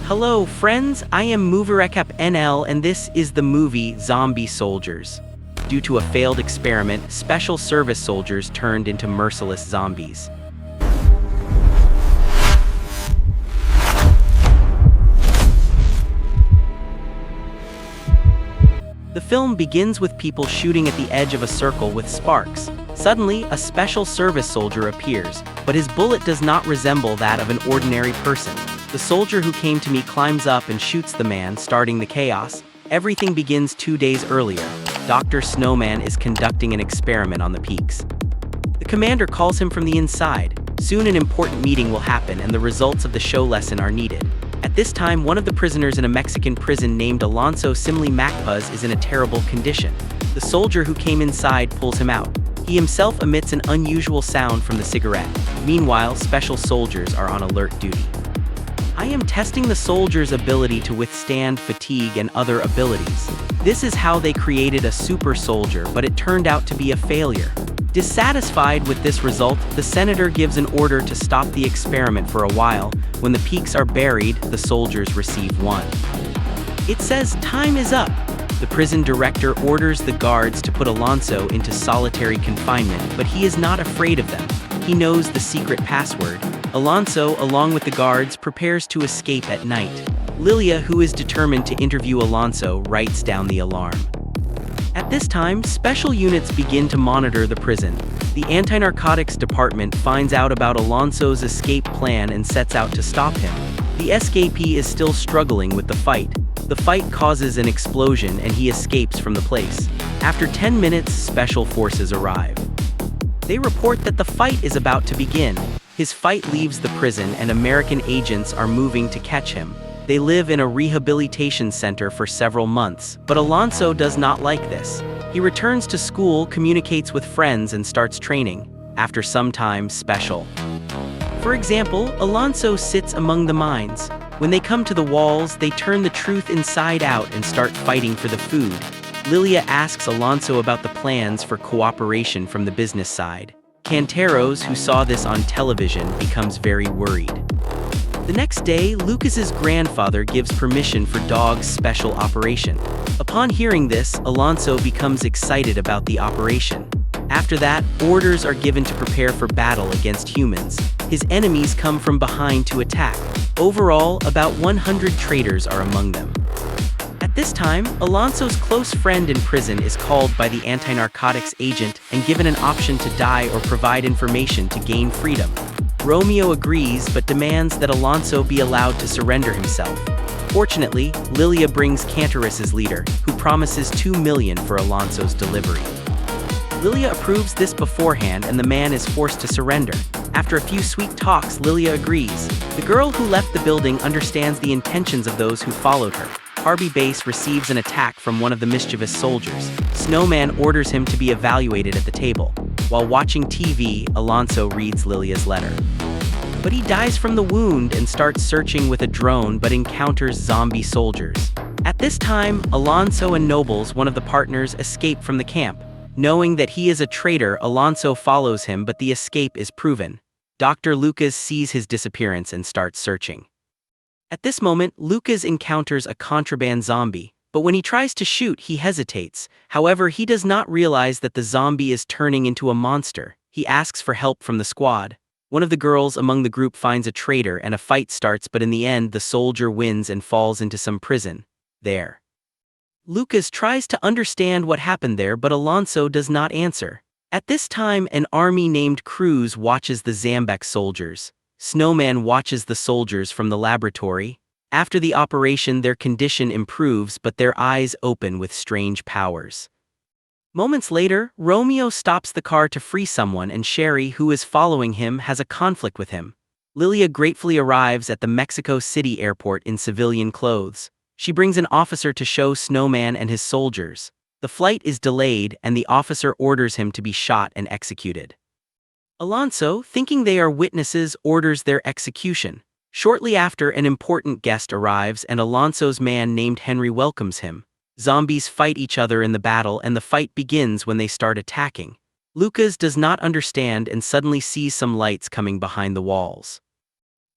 Hello friends, I am MovieRecap NL and this is the movie Zombie Soldiers. Due to a failed experiment, special service soldiers turned into merciless zombies. The film begins with people shooting at the edge of a circle with sparks. Suddenly, a special service soldier appears, but his bullet does not resemble that of an ordinary person. The soldier who came to me climbs up and shoots the man, starting the chaos. Everything begins 2 days earlier. Dr. Snowman is conducting an experiment on the peaks. The commander calls him from the inside. Soon an important meeting will happen and the results of the show lesson are needed. At this time, one of the prisoners in a Mexican prison named Alonso Simli Macpuz is in a terrible condition. The soldier who came inside pulls him out. He himself emits an unusual sound from the cigarette. Meanwhile, special soldiers are on alert duty. I am testing the soldiers' ability to withstand fatigue and other abilities. This is how they created a super soldier, but it turned out to be a failure. Dissatisfied with this result, the senator gives an order to stop the experiment for a while. When the peaks are buried, the soldiers receive one. It says time is up. The prison director orders the guards to put Alonso into solitary confinement, but he is not afraid of them. He knows the secret password. Alonso, along with the guards, prepares to escape at night. Lilia, who is determined to interview Alonso, writes down the alarm. At this time, special units begin to monitor the prison. The anti-narcotics department finds out about Alonso's escape plan and sets out to stop him. The escapee is still struggling with the fight. The fight causes an explosion and he escapes from the place. After 10 minutes, special forces arrive. They report that the fight is about to begin. His fight leaves the prison and American agents are moving to catch him. They live in a rehabilitation center for several months, but Alonso does not like this. He returns to school, communicates with friends, and starts training. After some time, special. For example, Alonso sits among the mines. When they come to the walls, they turn the truth inside out and start fighting for the food. Lilia asks Alonso about the plans for cooperation from the business side. Canteros, who saw this on television, becomes very worried. The next day, Lucas's grandfather gives permission for Dog's special operation. Upon hearing this, Alonso becomes excited about the operation. After that, orders are given to prepare for battle against humans. His enemies come from behind to attack. Overall, about 100 traitors are among them. At this time, Alonso's close friend in prison is called by the anti-narcotics agent and given an option to die or provide information to gain freedom. Romeo agrees but demands that Alonso be allowed to surrender himself. Fortunately, Lilia brings Canterus's leader, who promises $2 million for Alonso's delivery. Lilia approves this beforehand and the man is forced to surrender. After a few sweet talks, Lilia agrees. The girl who left the building understands the intentions of those who followed her. Harvey Base receives an attack from one of the mischievous soldiers. Snowman orders him to be evaluated at the table. While watching TV, Alonso reads Lilia's letter. But he dies from the wound and starts searching with a drone but encounters zombie soldiers. At this time, Alonso and Nobles, one of the partners, escape from the camp. Knowing that he is a traitor, Alonso follows him but the escape is proven. Dr. Lucas sees his disappearance and starts searching. At this moment, Lucas encounters a contraband zombie, but when he tries to shoot, he hesitates. However, he does not realize that the zombie is turning into a monster. He asks for help from the squad. One of the girls among the group finds a traitor and a fight starts, but in the end, the soldier wins and falls into some prison. There. Lucas tries to understand what happened there, but Alonso does not answer. At this time, an army named Cruz watches the Zambek soldiers. Snowman watches the soldiers from the laboratory. After the operation, their condition improves, but their eyes open with strange powers. Moments later, Romeo stops the car to free someone and Sherry, who is following him, has a conflict with him. Lilia gratefully arrives at the Mexico City airport in civilian clothes. She brings an officer to show Snowman and his soldiers. The flight is delayed and the officer orders him to be shot and executed. Alonso, thinking they are witnesses, orders their execution. Shortly after, an important guest arrives and Alonso's man named Henry welcomes him. Zombies fight each other in the battle and the fight begins when they start attacking. Lucas does not understand and suddenly sees some lights coming behind the walls.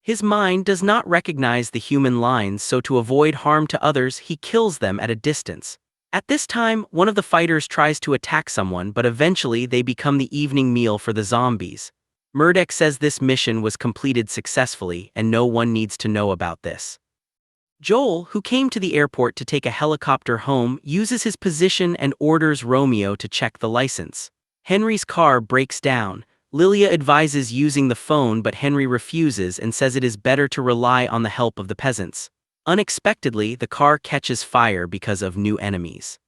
His mind does not recognize the human lines, so to avoid harm to others, he kills them at a distance. At this time, one of the fighters tries to attack someone, but eventually they become the evening meal for the zombies. Murdoch says this mission was completed successfully and no one needs to know about this. Joel, who came to the airport to take a helicopter home, uses his position and orders Romeo to check the license. Henry's car breaks down. Lilia advises using the phone, but Henry refuses and says it is better to rely on the help of the peasants. Unexpectedly, the car catches fire because of new enemies.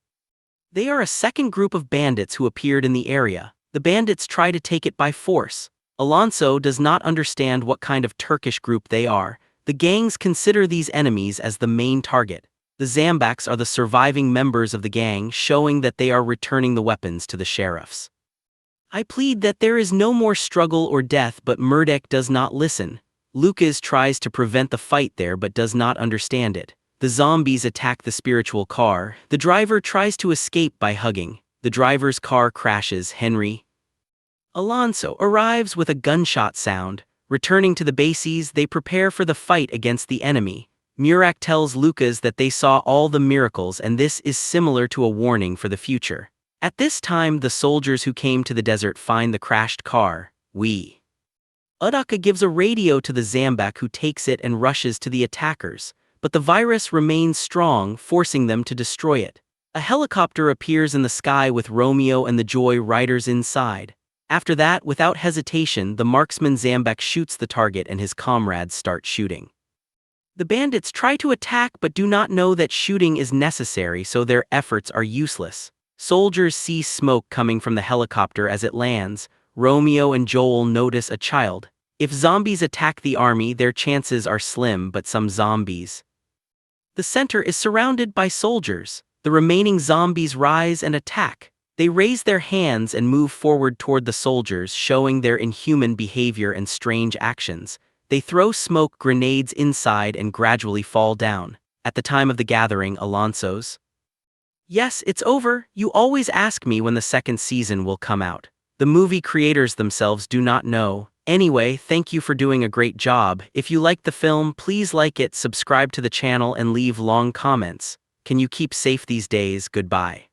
They are a second group of bandits who appeared in the area. The bandits try to take it by force. Alonso does not understand what kind of Turkish group they are. The gangs consider these enemies as the main target. The Zambaks are the surviving members of the gang, showing that they are returning the weapons to the sheriffs. I plead that there is no more struggle or death, but Murdoch does not listen. Lucas tries to prevent the fight there but does not understand it. The zombies attack the spiritual car. The driver tries to escape by hugging. The driver's car crashes. Henry Alonso arrives with a gunshot sound. Returning to the bases, they prepare for the fight against the enemy. Murak tells Lucas that they saw all the miracles and this is similar to a warning for the future. At this time, the soldiers who came to the desert find the crashed car. Udaka gives a radio to the Zambak, who takes it and rushes to the attackers, but the virus remains strong, forcing them to destroy it. A helicopter appears in the sky with Romeo and the Joy Riders inside. After that, without hesitation, the marksman Zambak shoots the target and his comrades start shooting. The bandits try to attack but do not know that shooting is necessary, so their efforts are useless. Soldiers see smoke coming from the helicopter as it lands. Romeo and Joel notice a child. If zombies attack the army, their chances are slim, but some zombies. The center is surrounded by soldiers. The remaining zombies rise and attack. They raise their hands and move forward toward the soldiers, showing their inhuman behavior and strange actions. They throw smoke grenades inside and gradually fall down. At the time of the gathering, Alonso's, "Yes, it's over. You always ask me when the second season will come out." The movie creators themselves do not know. Anyway, thank you for doing a great job. If you liked the film, please like it, subscribe to the channel, and leave long comments. Can you keep safe these days? Goodbye.